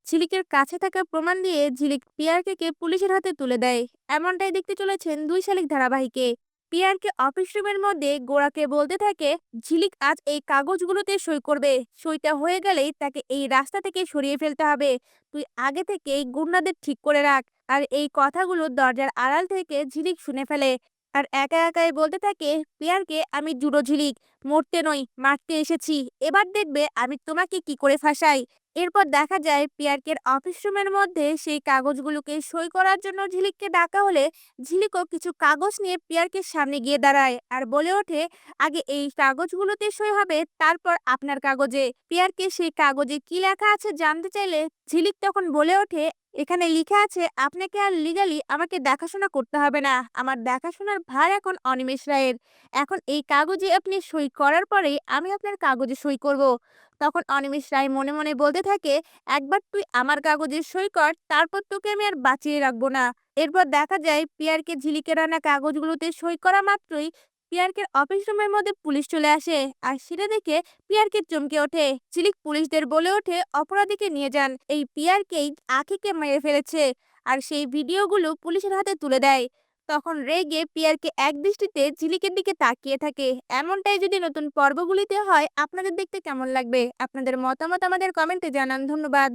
ঝিলিকের কাছে থাকা প্রমাণ দিয়ে ঝিলিক পিয়ারকে পুলিশের হাতে তুলে দেয়। এমনটাই দেখতে চলেছেন 2 শালিক ধারাবাহিকে। পিয়ারকে অফিস রুমের মধ্যে গোড়াকে বলতে থাকে, ঝিলিক আজ এই কাগজগুলোতে সই করবে। সইটা হয়ে গেলেই তাকে এই রাস্তা থেকে সরিয়ে ফেলতে হবে। তুই আগে থেকেই গুন্ডাদের ঠিক করে রাখ। আর এই কথাগুলো দরজার আড়াল থেকে ঝিলিক শুনে ফেলে। আর একা একাই বলতে থাকে, পিয়ারকে, আমি জুডো ঝিলিক, মরতে নয় মারতে এসেছি। এবার দেখবে আমি তোমাকে কি করে ফাঁসাই। এরপর দেখা যায় পিয়ারকের অফিস রুমের মধ্যে সেই কাগজগুলোকে সই করার জন্য ঝিলিককে ডাকা হলে ঝিলিকও কিছু কাগজ নিয়ে পিয়ারকের সামনে গিয়ে দাঁড়ায় আর বলে ওঠে, আগে এই কাগজগুলোতে সই হবে, তারপর আপনার কাগজে। পিয়ারকে সেই কাগজে কি লেখা আছে জানতে চাইলে ঝিলিক তখন বলে ওঠে, এখানে লিখা আছে আপনাকে আর লিগালি আমাকে দেখাশোনা করতে হবে না। আমার দেখাশোনার ভার এখন অনিমেষ রায়ের। এখন এই কাগজে আপনি সই করার পরেই আমি আপনার কাগজে সই করব। তখন অনিমেষ রায় মনে মনে বলতে থাকে, একবার তুই আমার কাগজে সই কর, তারপর তোকে আমি আর বাঁচিয়ে রাখবো না। এরপর দেখা যায় পিয়ারকে ঝিলিকের আনা কাগজগুলোতে সই করা মাত্রই পিয়ারকের অফিস রুমের মধ্যে পুলিশ চলে আসে। আর সেটা দেখে পিয়ারকে চমকে ওঠে। ঝিলিক পুলিশদের বলে ওঠে, অপরাধীকে নিয়ে যান, এই পিয়ারকেই আখিকে মেরে ফেলেছে। আর সেই ভিডিওগুলো পুলিশের হাতে তুলে দেয়। তখন রেগে পিয়ারকে একদৃষ্টিতে ঝিলিকের দিকে তাকিয়ে থাকে। এমনটাই যদি নতুন পর্বগুলিতে হয়, আপনাদের দেখতে কেমন লাগবে? আপনাদের মতামত আমাদের কমেন্টে জানান। ধন্যবাদ।